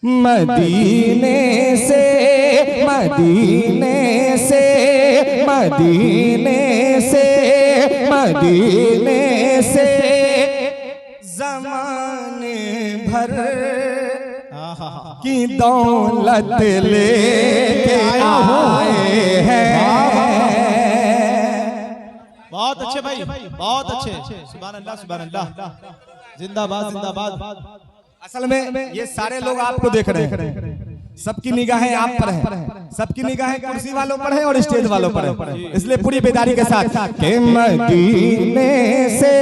मदीने से मदीने से मदीने से मदीने से ज़माने भर की दौलत लेके आए हैं। बहुत अच्छे भाई, बहुत अच्छे। सुभान अल्लाह, सुभान अल्लाह, जिंदाबाद जिंदाबाद। असल में ये सारे लोग आपको देख रहे हैं, सबकी निगाहें आप पर हैं, सबकी निगाहें कुर्सी वालों पर हैं और स्टेज वालों पर हैं। इसलिए पूरी बेदारी के साथ के मदीने से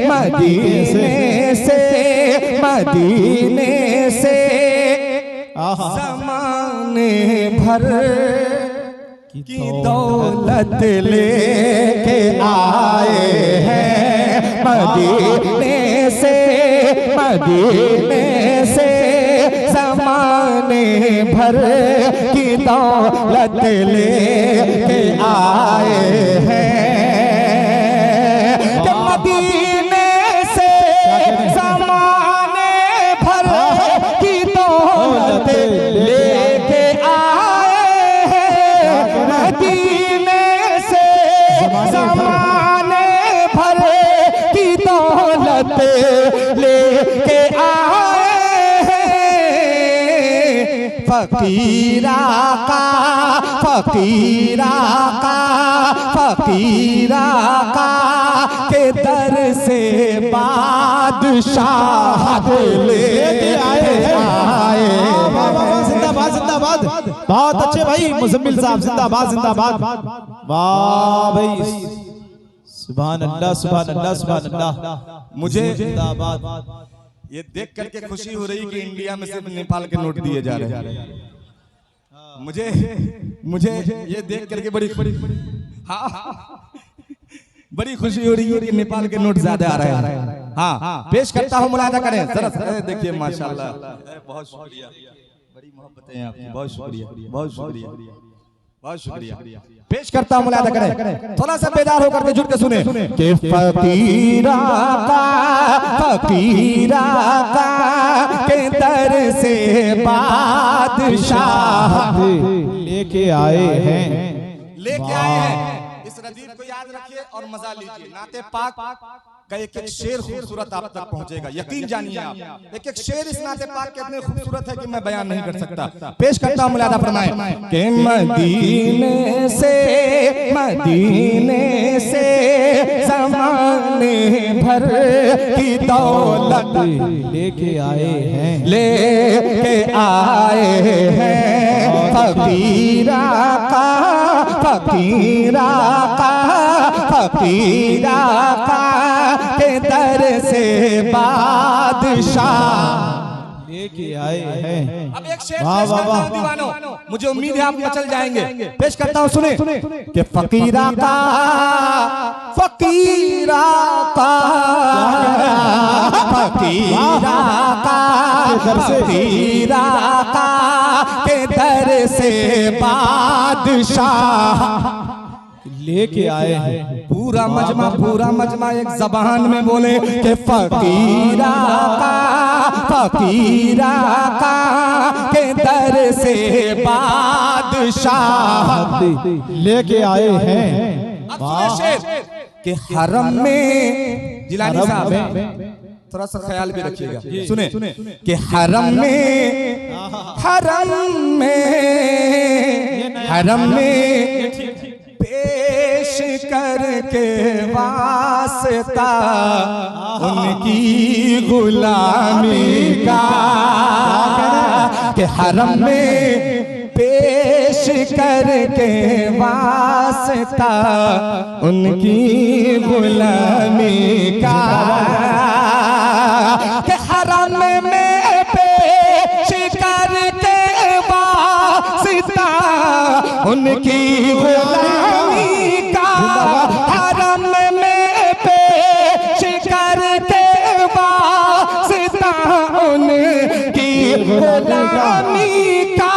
मदीने से मदीने से ज़माने भर की दौलत लेके आए हैं। मदीने से मदीने से ज़माने भर की दौलत लेके आए हैं। मदीने से ज़माने भर की दौलत लेके आए हैं। मदीने से ज़माने भर की दौलत लेके आए हैं। फकीरा का फकीरा का फकीरा का के दर से बादशाह लेके आए। जिंदाबाद जिंदाबाद, बहुत अच्छे भाई। मुजम्मिल साहब जिंदाबाद जिंदाबाद। वाह भाई, सुभान अल्लाह सुभान अल्लाह सुभान अल्लाह। मुझे जिंदाबाद। ये देख करके खुशी हो रही कि इंडिया में सिर्फ नेपाल के नोट दिए जा रहे हैं। मुझे मुझे ये देख करके बड़ी बड़ी खुशी हो रही है कि नेपाल के नोट ज्यादा आ रहे हैं। हाँ, पेश करता हूँ, मुलाहिजा करें जरा। देखिए माशाल्लाह, बहुत शुक्रिया, बड़ी मोहब्बतें हैं आपकी, बहुत शुक्रिया बहुत शुक्रिया बहुत शुक्रिया। पेश करता हूँ, मुलाहिजा करें, थोड़ा सा बेदार होकर के जुट के सुने कि फकीरा का के दर से बादशाह लेके आए हैं, लेके आए हैं। इस रदीफ को याद रखिए और मजा लीजिए। नाते पाक का एक एक शेर खूबसूरत आप तक पहुंचेगा, यकीन जानिए आप। एक एक शेर इस नाते पाक के इतने खूबसूरत है कि मैं बयान नहीं कर सकता। पेश करता हूं, मुलाहिजा फरमाएं कि मदीने से ज़माने भर की दौलत लेके आए हैं, लेके आए हैं। फकीरा का फकीरा का फकीरा का के दर से बादशाह लेके आए हैं। अब एक शेर पेश करता हूं दीवानों, मुझे उम्मीद है आप मचल जाएंगे। पेश करता हूं, सुने कि फकीरा का फकीरा का फकीरा का फकीरा का के दर से बादशाह लेके आए हैं। पूरा मजमा एक जबान में बोले कि फकीरा का के दर से बादशाह लेके आए हैं। अब सुनिए शेर कि हरम में, जिलानी साहब थोड़ा सा ख्याल भी रखिएगा, सुने कि हरम में पेश करके वास्ता उनकी गुलामी का, कि हरम में पेश करके वास्ता उनकी गुलामी का, कि हरम में पेश करके वास्ता उनकी गुलामी का, हरम में पेश करके वास्ता उनकी गुलामी का,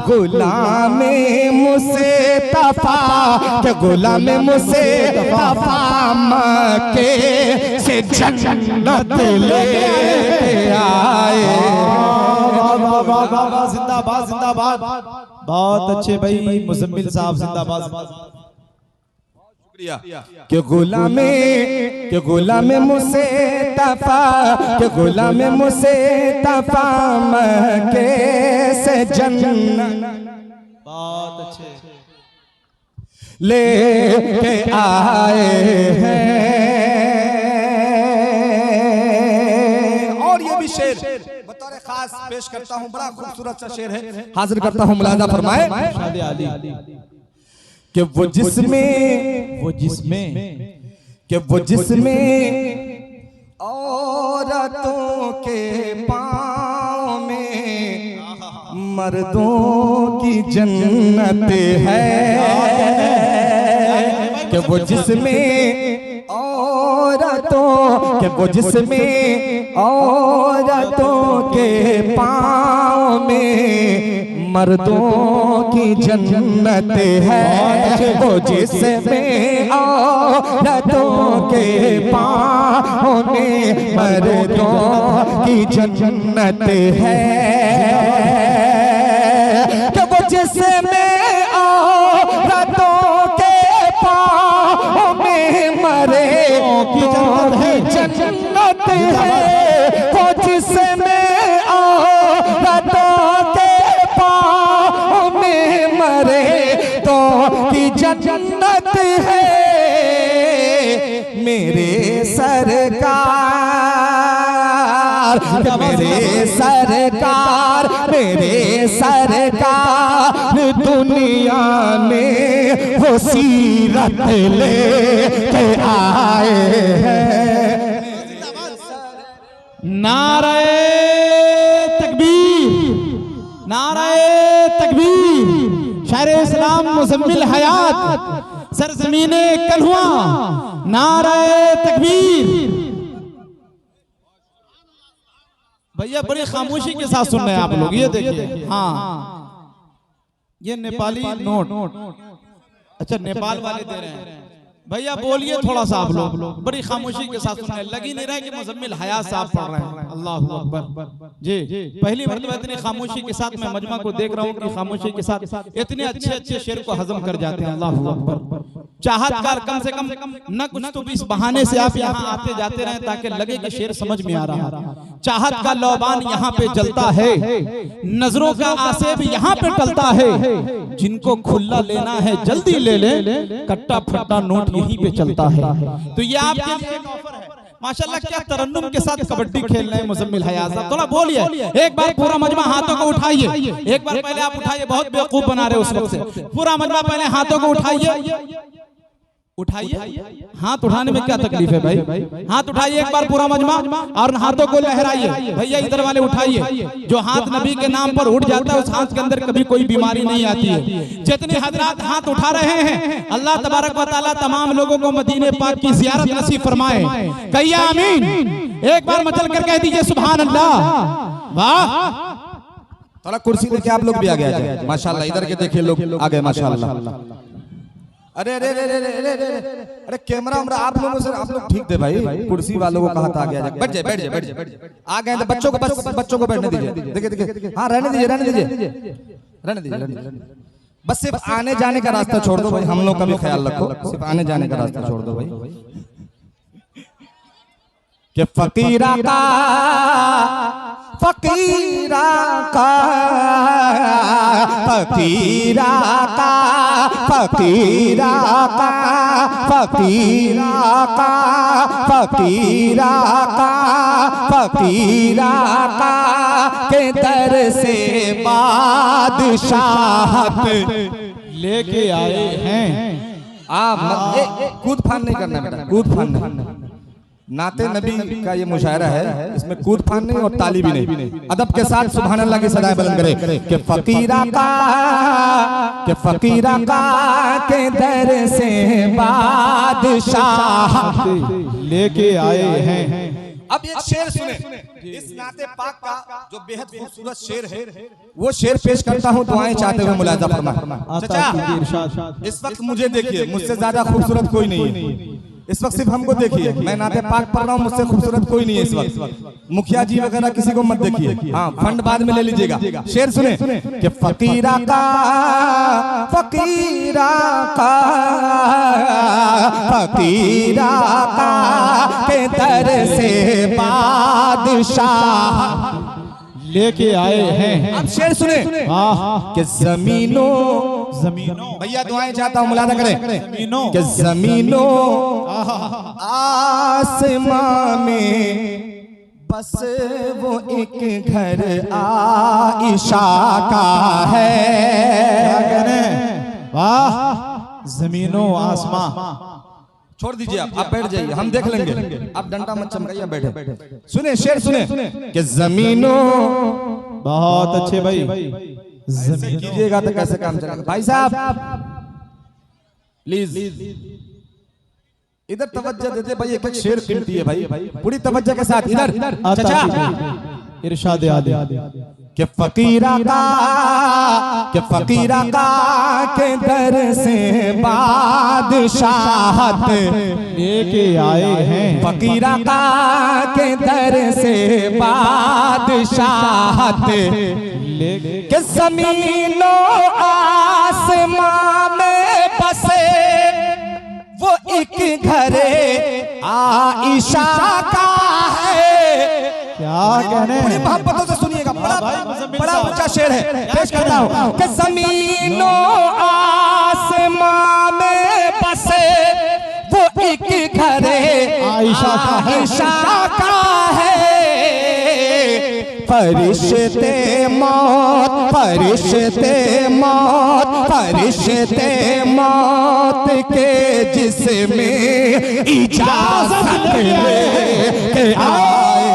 गुलामे मुस्तफा के गुलामे मुस्तफा मक्के से जन्नत ले आए। वाह वाह, जिंदाबाद जिंदाबाद। बहुत अच्छे भाई मुजम्मिल साहब, जिंदाबाद। के गुलाम मुझसे तफा, के गुलाम मुझसे तफा मक्के से जन्नत बहुत अच्छे लेके आए हैं। और ये भी शेर बतौर खास पेश करता हूँ, बड़ा खूबसूरत सा शेर है, हाजिर करता हूँ, मुलाजा फरमाए कि वो जिसमें औरतों के पाँव में मर्दों की जन्नत है, कि वो जिसमें औरतों के पाँव में मर्दों की जन्नत है, वो जिसमें औरतों के पाँव में मर्दों की जन्नत है, कि वो जिसमें औरतों के पाँव में मरे की जन्नत है, वो जिसमें औरतों के पाँव में मरे तो की जन्नत है। मेरे सरकार दुनिया में वो सीरत लेके आए हैं। नारे तकबीर, नारे तकबीर। शायर इस्लाम मुजम्मिल हयात सरजमीने कल्हुआ, नारे तकबीर। भैया बड़ी खामोशी के साथ सुन रहे हैं आप लोग, ये देखिए। हाँ, ये नेपाली नोट, अच्छा नेपाल वाले दे रहे हैं। भैया बोलिए थोड़ा सा आप लोग, बड़ी खामोशी के साथ सुन रहे हैं, लग ही नहीं रहा है कि मुजम्मिल हयात साहब पढ़ रहे हैं। अल्लाहु अकबर जी। पहली मर्तबा इतनी खामोशी के साथ मैं मजमा को देख रहा हूँ कि खामोशी के साथ इतने अच्छे अच्छे शेर को हजम कर जाते हैं। अल्लाहु अकबर। चाहतकार कम से कम न कुछ तो भी इस बहाने से आप यहाँ आते जाते रहें ताकि लगे कि शेर समझ में आ रहा। चाहत का लौबान यहाँ पे जलता है, नजरों का आसेब यहाँ पे टलता है, जिनको खुला लेना है जल्दी ले ले, कट्टा फट्टा नोट यहीं पे चलता है। तो ये आपके लिए एक ऑफर है। माशाल्लाह क्या तरन्नुम के साथ कबड्डी खेल रहे हैं मुजम्मिल हयात साहब। थोड़ा बोलिए एक बार, पूरा मजमा हाथों को उठाइए एक बार, पहले आप उठाइए, बहुत बेवकूफ बना रहे हो उस वक्त से। पूरा मजमा पहले हाथों को उठाइए, हाथ उठाने में क्या तकलीफ है भाई? हाथ उठाइए एक बार पूरा मजमा और हाथों को लहराइए। भैया इधर वाले उठाइए। जो हाथ नबी के नाम पर उठ जाता है उस हाथ के अंदर कभी कोई बीमारी नहीं आती है। जितने हजरात हाथ उठा रहे हैं, अल्लाह तबारक व तआला तमाम लोगों को मदीने पाक की ज़ियारत नसीब फरमाए। कहिए आमीन। एक बार मचल कर कह दीजिए सुभान अल्लाह। वाह, थोड़ा कुर्सी लेके आप लोग भी आगे आ जाए। माशाल्लाह इधर के देखिए लोग आ गए माशाल्लाह। अरे अरे अरे अरे अरे अरे अरे कैमरा उमरा आप लोगों से, आप लोग ठीक थे भाई, कुर्सी वालों को कहा था आगे आ जाए। बैठ जाए आ गए तो बच्चों को, बस बच्चों को बैठने दीजिए। देखिए हाँ रहने दीजिए। बस सिर्फ आने जाने का रास्ता छोड़ दो भाई, हम लोग का भी ख्याल रखो, सिर्फ आने जाने का रास्ता छोड़ दो भाई। कि फकीरा का के दर से बादशाहत लेके आए हैं। आप कूद फान नहीं करना बेटा, कूद फान नहीं। नाते नबी का ये मुशायरा है, इसमें कूद फान नहीं और ताली भी नहीं। अदब के साथ सुभान अल्लाह की सदाएं बुलंद करे। कि फकीरा का के दर से बादशाह लेके आए हैं। अब एक शेर सुने, इस नाते पाक का जो बेहद खूबसूरत शेर है, वो शेर पेश करता हूँ, दुआएं चाहते हुए मुलाजा फरमाएं। चाचा इस वक्त मुझे देखिए, मुझसे ज्यादा खूबसूरत कोई नहीं है। इस वक्त सिर्फ हमको देखिए, मैं नाते पाक पढ़ रहा हूँ, मुझसे खूबसूरत कोई नहीं है इस वक्त। मुखिया जी वगैरह किसी को मत देखिए, हाँ फंड बाद में ले लीजिएगा। शेर सुने कि फकीरा का के दर से बादशाह लेके आए हैं। अब शेर सुने कि जमीनों भैया दुआएं चाहता हूं, मुलादा करें कि जमीनों आसमां में बस वो एक घर आइशा का है। क्या कहने, वाह, जमीनों आसमां। छोड़ दीजिए, आप बैठ जाइए, हम देख लेंगे, आप डंडा मत चमकाइए, बैठे। सुने शेर सुने कि जमीनों, बहुत अच्छे भाई, ऐसे कीजिएगा तो कैसे काम चलेगा भाई साहब, प्लीज इधर तवज्जो देते भाई, एक एक शेर कीमती है भाई, पूरी तवज्जो के साथ इधर। चाचा इरशाद आदि कि फकीरा का के दर से बादशाहत लेके आए हैं। फकीरा का के दर से बादशाहत कि ज़मीनों आसमां में बसे वो एक घरे आइशा का है। क्या कहने, बड़ी मोहब्बतों से सुनिएगा, बड़ा ऊंचा शेर है, पेश करता हूं कि ज़मीनों आसमां में बसे वो एक घरे आइशा का है। फरिश्ते मौत के जिसमें इजाज़त लेके आए।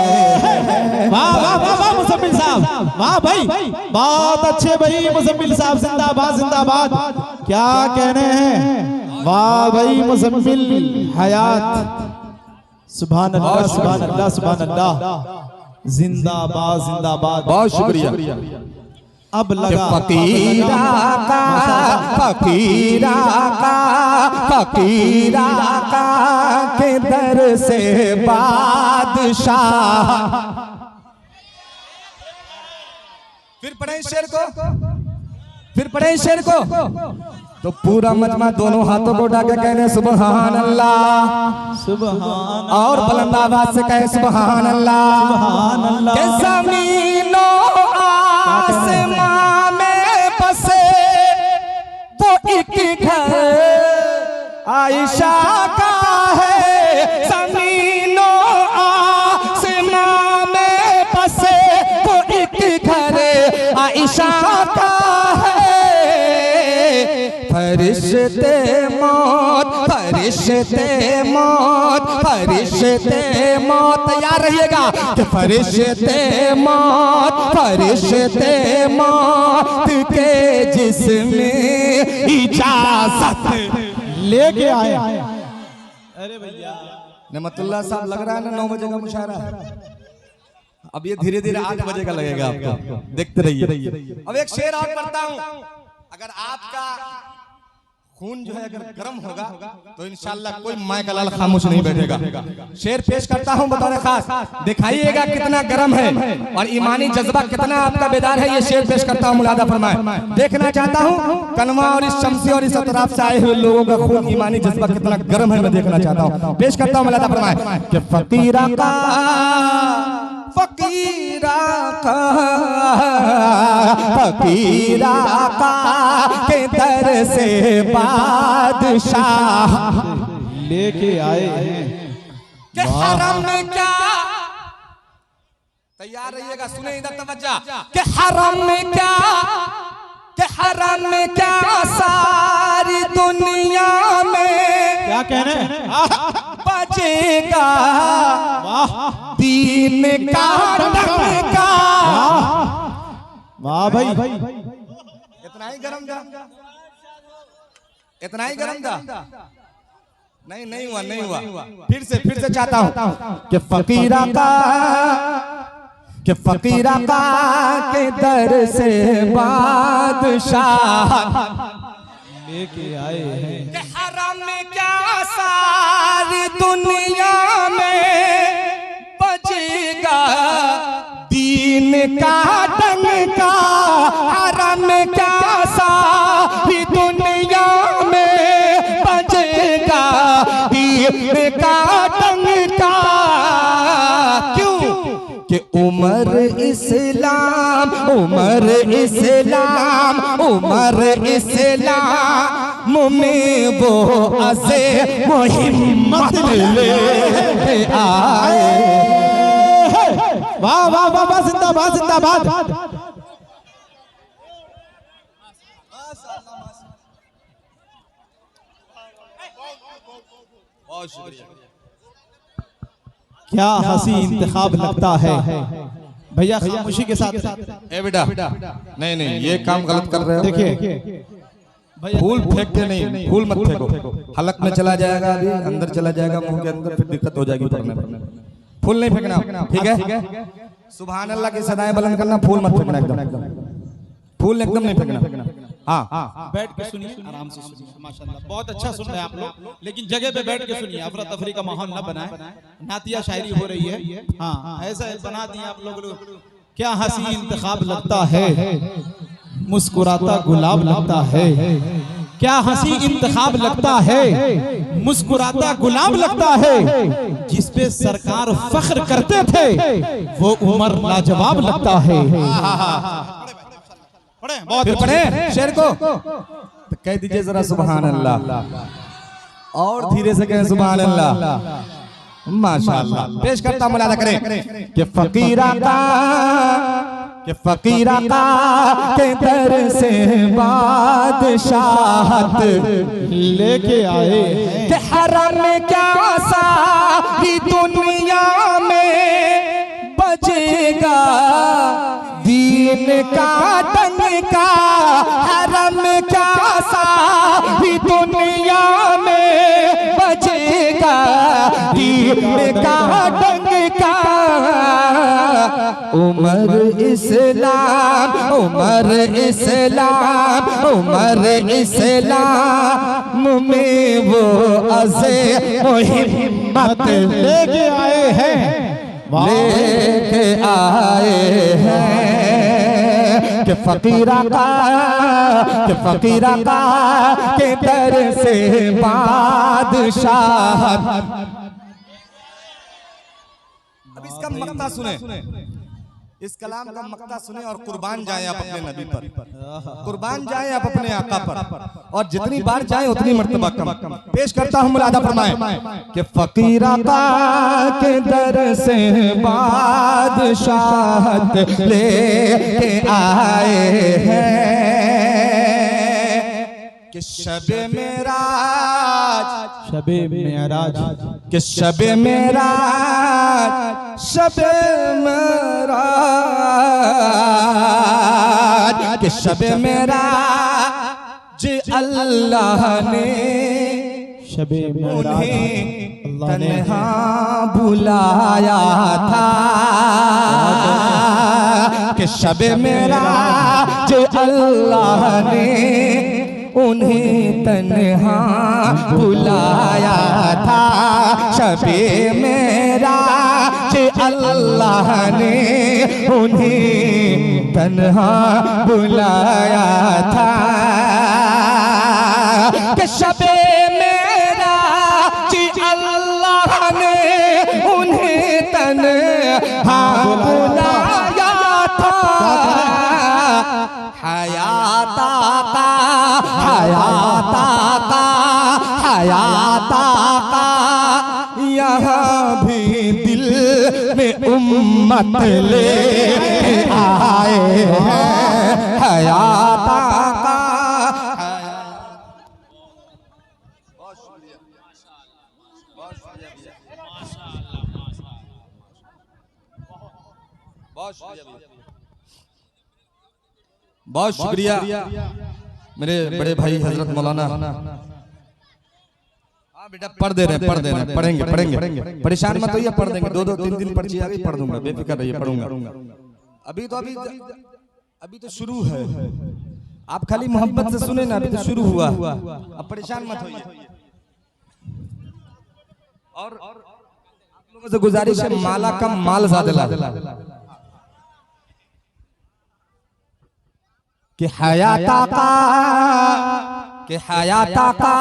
वाह वाह वाह वाह मुज़म्मिल साहब, वाह भाई, बहुत अच्छे भाई, मुज़म्मिल साहब जिंदाबाद जिंदाबाद। क्या कहने हैं, वाह भाई मुज़म्मिल हयात, सुभान अल्लाह सुभान अल्लाह सुभान अल्लाह, जिंदाबाद जिंदाबाद। बहुत शुक्रिया। अब लगा फकीरा का के दर से बादशाह। फिर पढ़े शेर को, तो पूरा मजमा दोनों हाथों को उठा के कहने सुबहान अल्लाह, सुबहान, और बुलंद आवाज से कहे सुबहान अल्लाह, सुबहान अल्लाह। कि ज़मीनों आसमां में बसे वो एक घर आइशा का है। ज़मीनों आसमां में बसे वो एक घर आइशा का है। फरिश्ते मौत तैयार रहिएगा कि फरिश्ते मौत के जिसमें इजाजत लेके आए। अरे भैया नेमतुल्लाह साहब, लग रहा है ना 9 बजे का मुशायरा, अब ये धीरे धीरे 8 बजे का लगेगा आपको, देखते रहिए। अब एक शेर और पढ़ता हूं, अगर आपका खून जो है अगर गर्म होगा तो इंशाल्लाह कोई माय का लाल खामोश नहीं बैठेगा। शेर पेश करता हूं बतौर खास, दिखाइएगा कितना गर्म है और ईमानी जज्बा कितना आपका बेदार है। ये शेर पेश करता हूं, मुलादा फरमाए। देखना चाहता हूं कनवा और इस शमसी और इस अतराफ से आए हुए लोगों का खून ईमानी जज्बा कितना गर्म है, मैं देखना चाहता हूं। पेश करता हूं, मुलादा फरमाए कि फकीरा का के दर से बादशाह लेके आए हैं। कि हरम में क्या, तैयार रहिएगा, सुने इधर तवज्जो, कि हरम में क्या सारी दुनिया में क्या कहने, बजेगा दीन का डंका। वाह भाई, इतना ही गरम था, इतना ही गरम था। नहीं हुआ। फिर से चाहता हूं कि फकीरा का के दर से बादशाह लेके आए हैं। कि हरम में क्या सारी दुनिया में बजेगा दीन का डंका, हरम क्या सारी दुनिया में बजेगा दीन का डंका। क्यों कि उमर इस्लाम, उमर इस्लाम, उमर इस्लाम में वो अज़े मुहिम्मत ले आए। वाह वाह वाह वाह, जिंदाबाद जिंदाबाद। बहुत शुक्रिया। क्या हंसी इंतखाब लगता है। भैया खामोशी के साथ। ए बेटा, नहीं नहीं, ये काम गलत कर रहे हो। देखिए फूल फेंकते नहीं, फूल मत फेंको, हलक में चला जाएगा, अभी अंदर चला जाएगा मुंह के अंदर, फिर दिक्कत हो जाएगी पढ़ने में। फूल नहीं फेंकना, ठीक है? सुभान अल्लाह की सदाएं बुलंद करना, फूल मत फेंकना, एकदम फूल एकदम नहीं फेंकना। हाँ, बैठ के सुनिए, आराम से सुनिए। माशाल्लाह बहुत अच्छा सुन रहे हैं आप लोग, लेकिन जगह पे बैठ के सुनिए, अफरा तफरी का माहौल ना बनाए। नातिया शायरी हो रही है। हाँ, ऐसा बना दिए आप लोग। क्या हंसी इंतखाब लगता है, मुस्कुराता गुलाब लगता है। क्या हंसी इंतखाब लगता है, मुस्कुराता गुलाब लगता है। जिस पे सरकार फख्र करते थे वो उमर लाजवाब लगता है। फिर पढ़े शेर को तो कह दीजिए जरा सुभान अल्लाह, और धीरे से कहें सुभान अल्लाह। माशाअल्लाह। पेश करता मुलादा करें कि फकीरा का, कि फकीरा का के दर से बादशाहत लेके आए कि हरम क्या सारी दुनिया में बजेगा दीन का डंका, हरम क्या सारी दुनिया में बजेगा दीन का डंका। उमर इस्लाम, उमर इस्लाम, उमर इस्लाम में वो अज़े मुहिम्मत लेके आए हैं, लेके आए हैं कि फकीरा का, कि फकीरा का के दर से बादशाह। अब इसका मक्ता सुने, इस कलाम का मक्ता सुने और कुर्बान जाएं आप अपने नबी पर, कुर्बान जाएं आप अपने आका पर, और जितनी बार जाएं उतनी मर्तबा कम। पेश करता हूं मुलादा फरमाएं कि फकीरा का के दर से बादशाहत लेके आए हैं कि शबे मेराज, शबे मेराज, कि शबे मेराज, शबे मेराज, कि शबे मेराज अल्लाह ने शबे उन्हें तन्हा बुलाया था, कि शबे मेराज अल्लाह ने उन्हें तन्हा बुलाया था। शबे मेराज अल्लाह ने उन्हें तन्हा बुलाया था, कि शबे मेराज अल्लाह ने उन्हें तन्हा बुलाया था। हयात आका, हयात आका, हयात आका यहाँ भी दिल में उम्मत ले आए हैं। हयात आका, बहुत शुक्रिया, बहुत शुक्रिया, बहुत शुक्रिया, बहुत शुक्रिया मेरे बड़े भाई हजरत मौलाना। हाँ बेटा पढ़ दे रहे हैं, पढ़ दे रहे हैं, पढ़ेंगे पढ़ेंगे, परेशान मत होइए, पढ़ देंगे। 2-2 3-3 पर्ची आ गई, पढ़ दूंगा, बेफिक्र रहिए, पढ़ूंगा। अभी तो शुरू है, आप खाली मोहब्बत से सुने ना, अभी तो शुरू हुआ, अब परेशान मत होइए। और आप लोगों से गुजारिश है माला कम माल ज्यादा ला कि हयात आका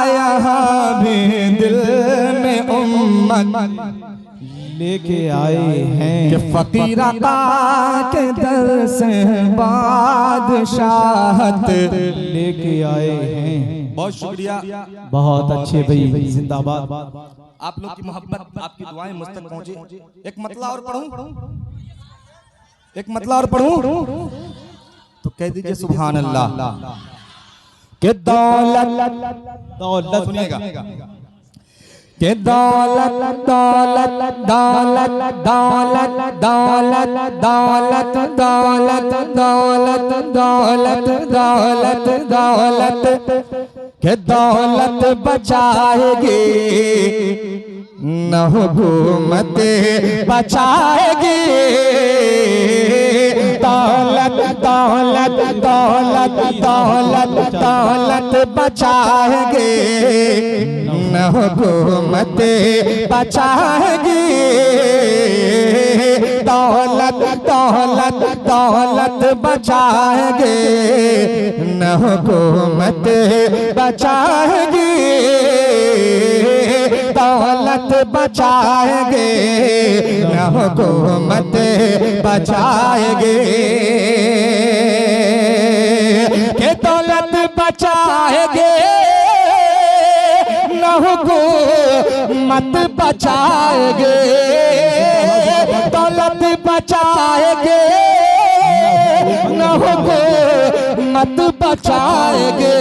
यहाँ भी दिल में उम्मत लेके आए हैं कि फकीर आका के दर से बादशाहत लेके आए हैं। बहुत शुक्रिया, बहुत अच्छे भाई, जिंदाबाद। आप लोग की मोहब्बत आपकी दुआएं मुझ तक पहुंचे। एक मतला और पढ़ूं, एक मतला और पढ़ूं तो कह दीजिए सुभान अल्लाह। कि दौलत सुनिएगा कि दौलत दौलत दौलत दौलत दौलत दौलत दौलत दौलत दौलत दौलत दौलत कि दौलत बचाएगी न हुकूमत बचाएगी। दौलत दौलत दौलत दौलत दौलत बचाएगी न हुकूमत बचाएगी। दौलत दौलत दौलत बचाएगी न हुकूमत बचाएगी। दौलत बचाएगे न हुकूमत बचाएगे। के दौलत बचाएगे न हुकूमत बचाएगे। दौलत बचाएगे न हुकूमत बचाएगे।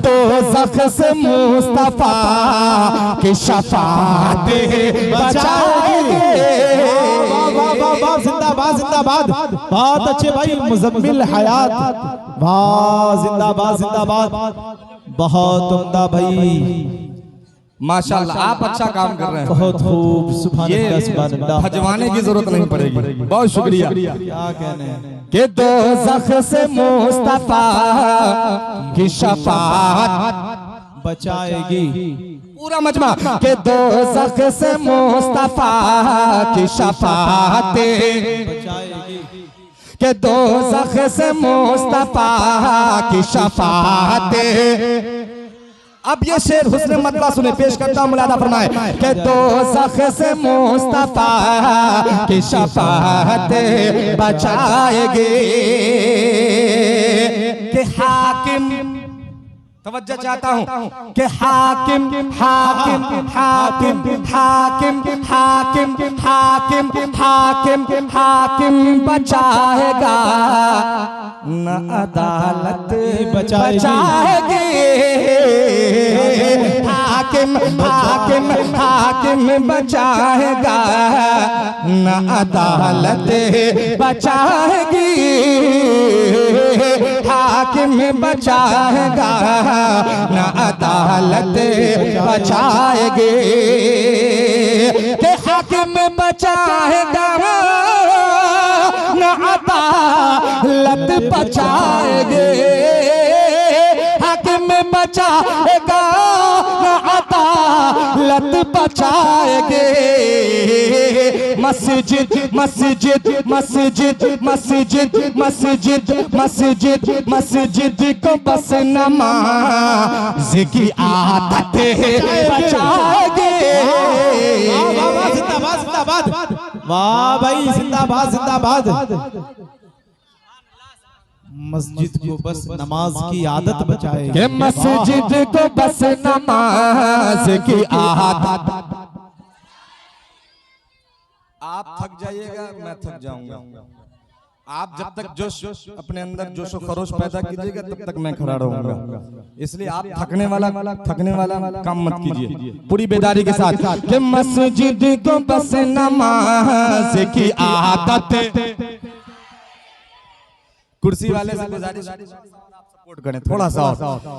दोज़ख से मुस्तफा की शफाअत बचाएगे। जिंदाबाद जिंदाबाद, बहुत अच्छे भाई। मुज़म्मिल हयात, वाह जिंदाबाद जिंदाबाद, बहुत उम्दा भाई, माशाल्लाह। आप अच्छा काम कर रहे हैं, बहुत खूब। सुभान अल्लाह सुभान अल्लाह, भजवाने की जरूरत नहीं पड़ेगी। बहुत शुक्रिया। क्या कहने हैं कि दोज़ख से मुस्तफा की शफाअत बचाएगी। पूरा मजमा के दोज़ख से मुस्तफा की शफाअत बचाएगी। के दोज़ख से मुस्तफा की शफाअत। अब ये शेर हुस्न मतला सुने, पेश करता हूं, मुलादा फरमाए। के दोज़ख से मुस्तफा की शफाअत बचाएगी। कि हाकिम, तवज्जो चाहता हूं कि हाकिम हाकिम हाकिम हाकिम हाकिम हाकिम हाकिम हाकिम बचाएगा न अदालत बचाएगी। हाकिम हाकिम हाकिम बचाएगा न अदालत बचाएगी। हाकिम बचाएगा न अदालत बचाएगी। के हाकिम बचाएगा न अदालत बचाएगे। हाकिम बचाएगा न अदालत बचाएगे। मस्जिद मस्जिद मस्जिद मस्जिद मस्जिद मस्जिद मस्जिद को बस नमाज की आदत बचाएगे। जिंदाबाद जिंदाबाद, वाह भाई, जिंदाबाद जिंदाबाद। मस्जिद को बस नमाज की आदत बचाएगी। मस्जिद को बस नमाज की आदत। आप थक जाइएगा, मैं थक जाऊंगा। आप जब तक जोश अपने अंदर जोशो खरोश पैदा कीजिएगा तब तक मैं खड़ा रहूंगा। इसलिए आप थकने वाला काम मत कीजिए, पूरी बेदारी के साथ। कि मस्जिद को बस नमाज की आदत। कुर्सी वाले से गुजारिश सपोर्ट करें थोड़ा सा।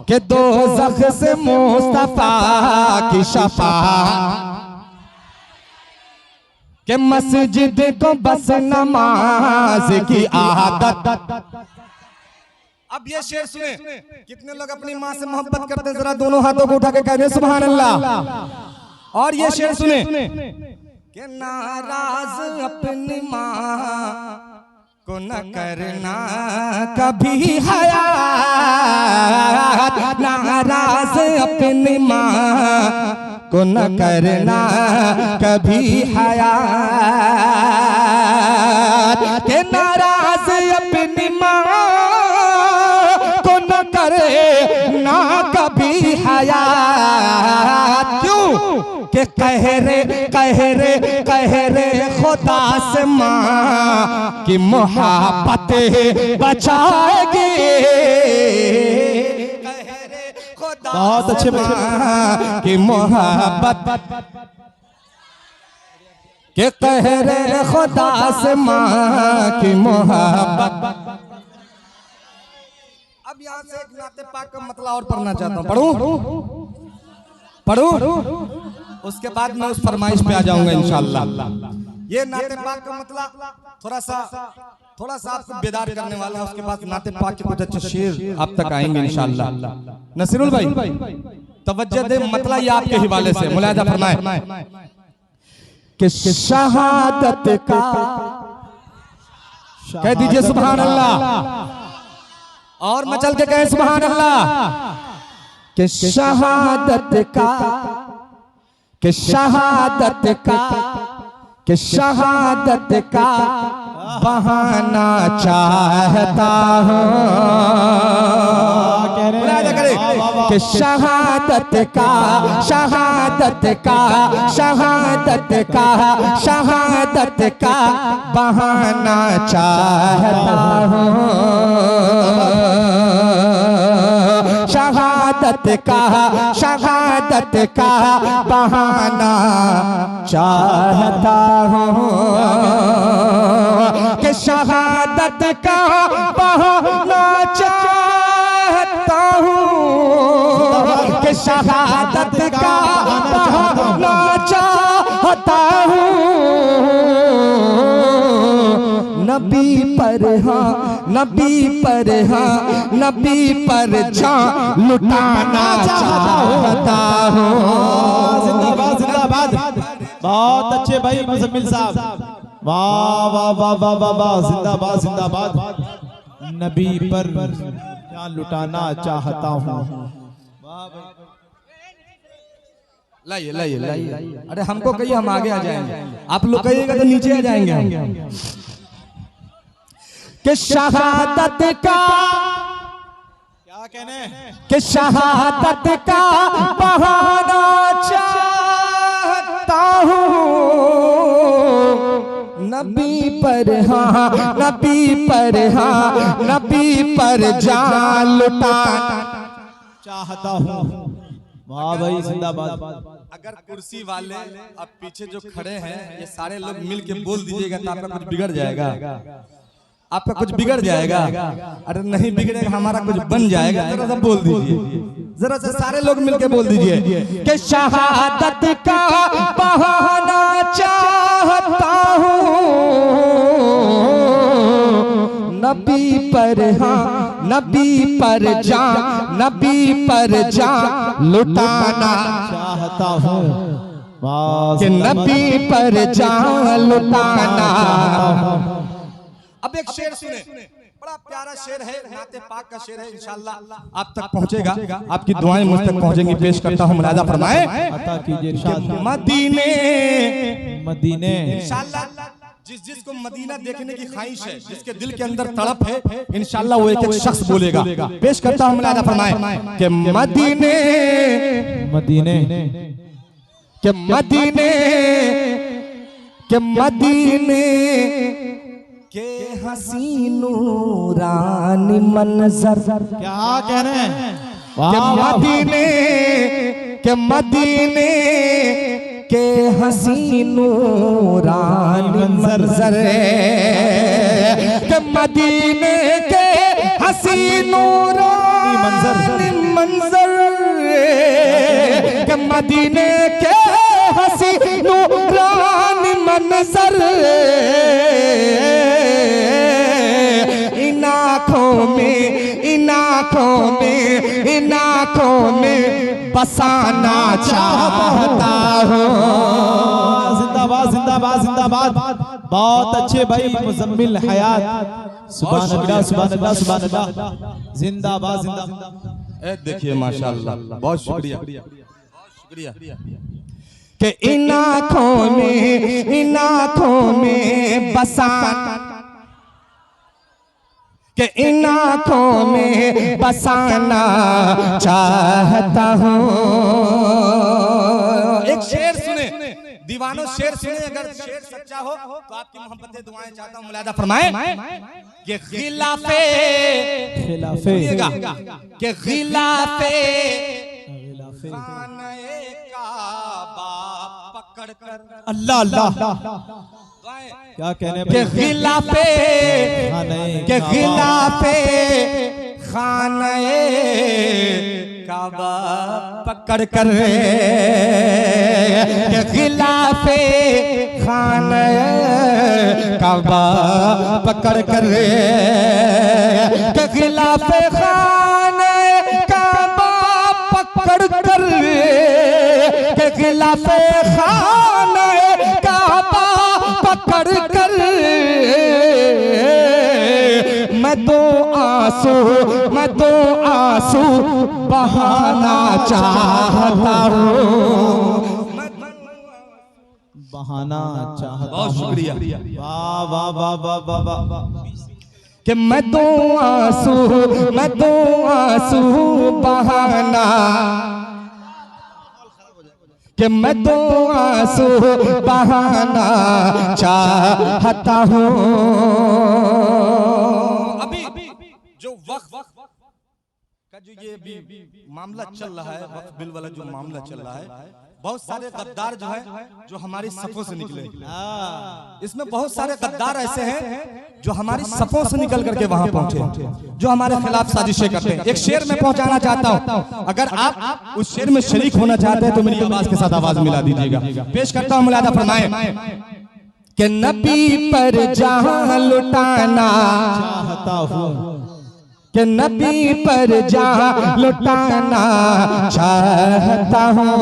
कि दोज़ख से मुस्तफा की शफाअत। कि मस्जिद को बस नमाज की आदत। अब ये शेर सुने, कितने लोग अपनी माँ से मोहब्बत करते हैं, जरा दोनों हाथों को उठा के कह दे सुभान अल्लाह। और ये शेर सुने कि नाराज अपनी माँ को न करना कभी हयात, नाराज अपनी माँ को न करना कभी हयात, के नाराज अपनी माँ को न करे ना कभी हयात। क्यों कि कह रे खुदा से माँ की मोहब्बत बचाएगी, बहुत अच्छे माँ की मोहब्बत, के कह रे खुदा से माँ की मोहब्बत। अब यहाँ से एक नाते पाक का मतलब और पढ़ना चाहता हूँ, पढ़ूं? उसके बाद मैं उस फरमाइश पे आ जाऊंगा इंशाअल्लाह। ये नाते पाक का मतलब थोड़ा सा आपको बेदार करने वाला है। उसके बाद नाते पाक के कुछ अच्छे शेर आप तक आएंगे इंशाअल्लाह। नसीरुल भाई तवज्जो दे, मतलब ये आपके हवाले से मुलाहिजा फरमाए कि शहादत का कह दीजिए सुभान अल्लाह, और मचल के कहे सुभान अल्लाह, कि शहादत का, कि शहादत का, कि शहादत का बहाना चाहता हूँ, कि शहादत का, शहादत का, शहादत का, शहादत का बहाना चाहता हूँ, शहादत का, शहादत का बहाना चाहता हूँ, कि शहादत का बहाना चाहता हूँ, कि शहादत का बहाना चाहता हूँ, नबी पर हाँ, नबी पर हाँ, नबी पर जान लुटाना चाहता हूँ। जिंदाबाद जिंदाबाद, बहुत अच्छे भाई मुजम्मिल साहब, वाह वाह वाह वाह वाह वाह, जिंदाबाद जिंदाबाद। नबी पर जान लुटाना चाहता हूँ। लाइए लाइए लाइए, अरे हमको कहिए हम आगे आ जाएंगे, आप लोग कहिएगा तो नीचे आ जाएंगे। कि शहादत का, क्या कहने, कि शहादत का बहाना चाहता हूँ, नबी पर हाँ, नबी पर हाँ, नबी पर जान लुटाना चाहता हूँ। वाह भाई जिंदाबाद। अगर कुर्सी वाले अब पीछे जो खड़े हैं ये सारे लोग मिल के बोल दीजिएगा तो आपका कुछ बिगड़ जाएगा, आपका कुछ बिगड़ जाएगा। अरे नहीं बिगड़ेगा, हमारा कुछ बन जाएगा। जरा सा बोल दीजिए, जरा से सारे लोग मिलके बोल दीजिए कि शहादत का बहाना चाहता हूँ, नबी पर हाँ, नबी पर जान, नबी पर जान लुटाना चाहता हूँ, कि नबी पर जान लुटाना। अब एक शेर सुने, बड़ा प्यारा शेर है, नाते पाक का शेर है, इंशाअल्लाह आप तक पहुंचेगा, आपकी दुआएं मुझ तक पहुंचेंगी। पेश करता हूं, मुलाहिजा फरमाएं। अता कीजिए इरशाद। मदीने मदीने, इंशाअल्लाह जिसको मदीना देखने की ख्वाहिश है, जिसके दिल के अंदर तड़प है, इंशाअल्लाह वो एक एक शख्स बोलेगा। पेश करता हूं, मुलाहिजा फरमाएं कि मदीने, मदीने, कि मदीने, कि मदीने के हसीन नूरानी मंजर, क्या कह रहे हैं, के मदीने, के मदीने के हसीन नूरानी मंजर, के मदीने के हसीन नूरानी मंजर, के मदीने के हसीन नूरानी मंजर, इन आँखों में, इन बसाना चाहता हूँ। जिंदाबाद जिंदाबाद जिंदाबाद। बहुत अच्छे भाई मुजम्मिल हयात। सुभान अल्लाह सुभान अल्लाह सुभान अल्लाह। जिंदाबाद जिंदाबाद। देखिए माशाअल्लाह, बहुत शुक्रिया शुक्रिया। कि इन आँखों में बसाना, कि इन आँखों में बसाना चाहता हूँ। एक शेर सुने दीवानों, शेर सुने। अगर शेर सच्चा हो तो आपकी मोहब्बतें दुआएं चाहता हूँ, मुलादा फरमाएं। कि खिलाफे कि खिलाफे खाने काबा पकड़ कर, अल्लाह अल्लाह क्या कहने के खिलाफे खाने काबा पकड़ कर, के खिलाफे खाने काबा पकड़ कर, के खिलाफे खाने काबा पकड़ कर, के खिलाफे खाने काबा पकड़ कर, मैं तो आंसू बहाना चाहता हूँ। बहाना चाहता। बहुत शुक्रिया। वाह वाह वाह वाह वाह वाह। कि मैं तो आंसू बहाना, कि मैं तो आंसू बहाना चाहता हूँ। अभी जो वक्त का जो ये भी मामला चल रहा है, वक्त बिल वाला जो मामला चल रहा है, बहुत सारे गद्दार जो है जो हमारी सफों से निकले। इसमें बहुत सारे गद्दार ऐसे हैं जो हमारी सफों से निकल करके वहां पहुंचे, जो हमारे खिलाफ साजिशें करते हैं। एक शेर में पहुंचाना चाहता हूं, अगर आप उस शेर में शरीक होना चाहते हैं तो मेरी आवाज के साथ आवाज मिला दीजिएगा। पेश करता हूं, मुलादा फरमाएं। कि नबी पर जहां लुटाना चाहता हूँ, कि नबी पर जहां लुटाना चाहता हूँ।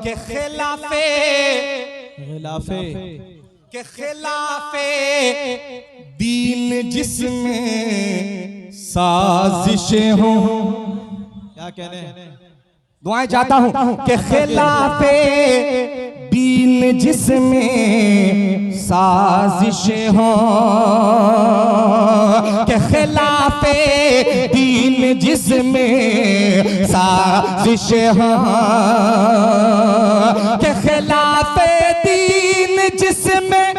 कि खिलाफे के खिलाफे दीन जिसमें साजिशें हों, क्या कहने दुआएं चाहता हूं। कि खिलाफे दीन जिसमें साजिशें हों, कि खिलाफे दीन जिसमें साजिशें हों, कि खिलाफे दीन जिसमें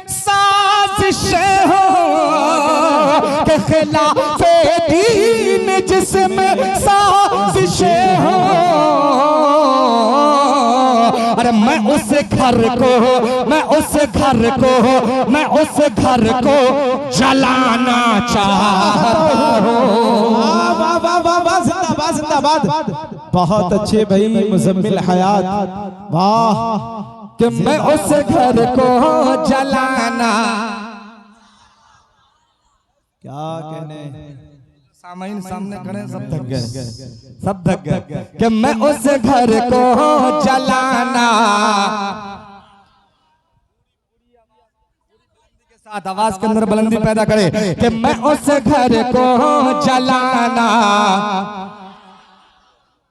साजिशें हों, कि खिलाफे दीन जिसमें साजिशें हों। अरे मैं उस घर को जलाना चाहता हूँ। वाह वाह वाह वाह। जिंदाबाद जिंदाबाद। बहुत अच्छे भाई मुजम्मिल हयात। वाह। कि मैं उस घर को जलाना, क्या कहने सामईन सामने खड़े सब थक गए, कि मैं उस घर को जलाना, के साथ आवाज के अंदर बुलंदी पैदा करे। कि मैं उस घर को जलाना,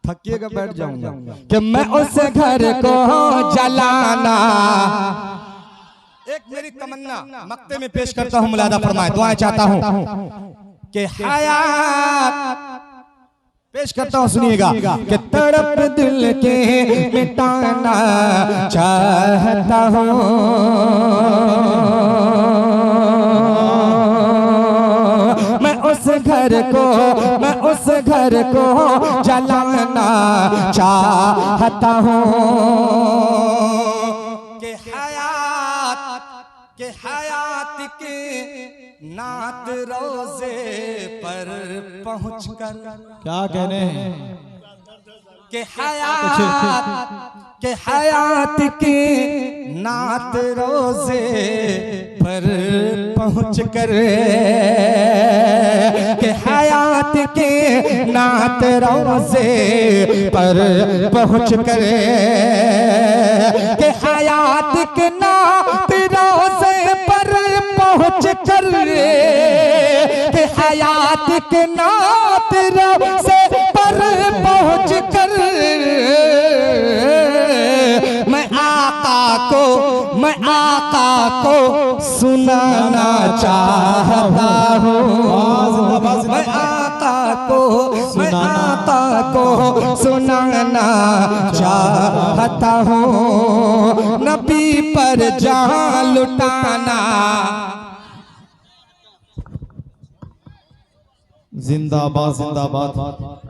थकिएगा बैठ जाऊंगा। कि मैं उस घर को जलाना, एक मेरी तमन्ना मक्ते में पेश करता हूँ, मुलादा फरमाए। दुआएं चाहता हूँ कि हयात पेश करता हूँ, सुनिएगा। कि तड़प दिल के मिटाना चाहता हूँ, मैं उस घर को जलाना चाहता हूँ। कि हयात के नात रोजे पर पहुंचकर, क्या कहने हैं कि हयात के नात रोजे पर पहुंचकर, कि हयात के नात रोज़े पर पहुँच कर के हयात के नात रोज़े पर पहुँच कर के हयात के नात रोज़े पर पहुँच कर मैं आका को सुनाना चाहता हूँ। मैं आका को सुनाना चाहता हूँ। नबी पर जान लुटाना। जिंदाबाद जिंदाबाद।